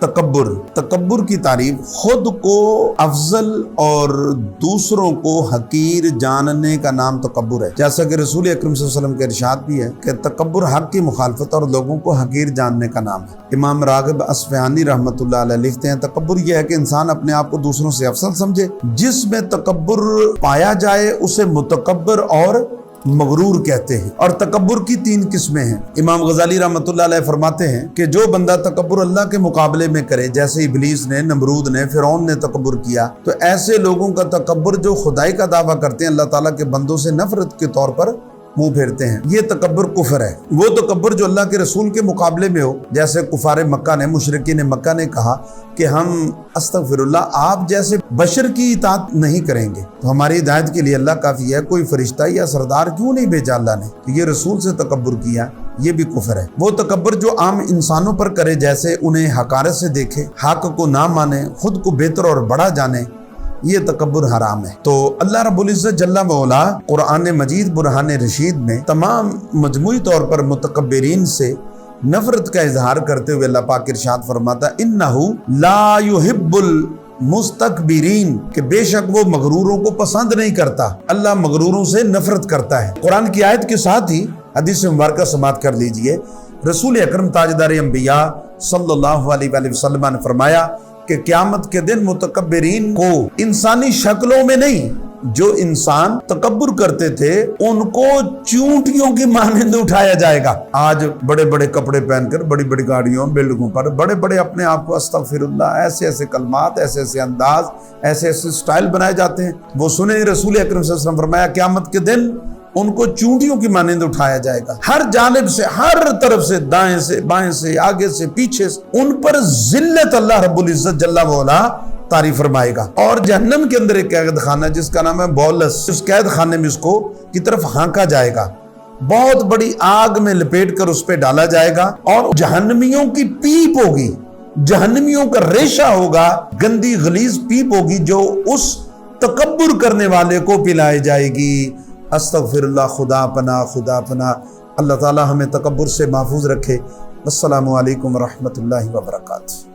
तकब्बुर, तकब्बुर की तारीफ खुद को अफजल और दूसरों को हकीर जानने का नाम तकब्बुर है। जैसा कि रसूल अकरम सल्लल्लाहु अलैहि वसल्लम के इरशाद भी है कि तकब्बुर हक की मुखालफत और लोगों को हकीर जानने का नाम है। इमाम रागिब अस्फ़हानी रहमतुल्लाह अलैह लिखते हैं, तकब्बुर यह है कि इंसान अपने आप को दूसरों से अफसल समझे। जिसमें तकब्बुर पाया जाए उसे मुतकब्बिर और मगरूर कहते हैं। और तकब्बुर की 3 किस्में हैं। इमाम गजाली रहमतुल्लाह अलैह फरमाते हैं कि जो बंदा तकब्बुर अल्लाह के मुकाबले में करे, जैसे इब्लीस ने, नमरूद ने, फिरौन ने तकब्बुर किया, तो ऐसे लोगों का तकब्बुर जो खुदाई का दावा करते हैं, अल्लाह ताला के बंदों से नफरत के तौर पर मुंह फेरते हैं, ये तकब्बुर कुफर है। वो तकब्बुर जो अल्लाह के रसूल के मुकाबले में हो, जैसे कुफारे मक्का ने, मुशरिकीन मक्का ने कहा कि हम अस्तगफिरुल्लाह आप जैसे बशर की इताअत नहीं करेंगे, तो हमारी हिदायत के लिए अल्लाह काफ़ी है, कोई फरिश्ता या सरदार क्यों नहीं भेजा अल्लाह ने। तो ये रसूल से तकब्बुर किया, ये भी कुफर है। वो तकब्बुर जो आम इंसानों पर करे, जैसे उन्हें हकारत से देखे, हक को ना माने, खुद को बेहतर और बड़ा जाने, ये तकब्बुर हराम है। तो अल्लाह रब्बुल इज़्ज़त जल्ला मौला कुरान मजीद बुरहान रशीद में तमाम मजमूई तौर पर मुतकब्बिरीन से नफरत का इजहार करते हुए अल्लाह पाक इरशाद फरमाता, इन्नहु ला युहिब्बुल मुस्तकबिरीन, कि बेशक वो मगरूरों को पसंद नहीं करता। अल्लाह मगरूरों से नफरत करता है। कुरान की आयत के साथ ही हदीस मुबारक समाअत कर लीजिए। रसूल अकरम ताजदार अंबिया सल्लल्लाहु अलैहि वसल्लम ने फरमाया कि क़यामत के दिन मुतकब्बिरीन को इंसानी शक्लों में नहीं, जो इंसान तकब्बुर करते थे उनको चूंटियों की मानंद उठाया जाएगा। आज बड़े बड़े कपड़े पहनकर बड़ी बड़ी गाड़ियों, बिल्डिंगों पर बड़े बड़े अपने आप को अस्तगफिरुल्लाह, ऐसे ऐसे कलमात, ऐसे ऐसे अंदाज, ऐसे ऐसे स्टाइल बनाए जाते हैं। वो सुने रसूल अकरम सल्लल्लाहु अलैहि वसल्लम फरमाया, क़यामत के दिन उनको चूंटियों की मानंद उठाया जाएगा। हर जानिब से, हर तरफ से, दाएं से, बाएं से, आगे से, पीछे से, उन पर जिल्लत अल्लाह रब्बुल इज़्ज़त जल्ला मौला तारीफ फरमाएगा। और जहन्नम के अंदर एक कैद खाना जिसका नाम है बौलस, उस कैद खाने में उसको की तरफ हाँका जाएगा, बहुत बड़ी आग में लपेट कर उस पर डाला जाएगा और जहन्नमियों की पीप होगी, जहन्नमियों का रेशा होगा, गंदी गलीज पीप होगी जो उस तकब्बुर करने वाले को पिलाई जाएगी। अस्तगफिरुल्लाह, खुदा पना, खुदा पना। अल्लाह ताला हमें तकब्बुर से महफूज रखे। अस्सलामु अलैकुम व रहमतुल्लाहि व बरकातुहू।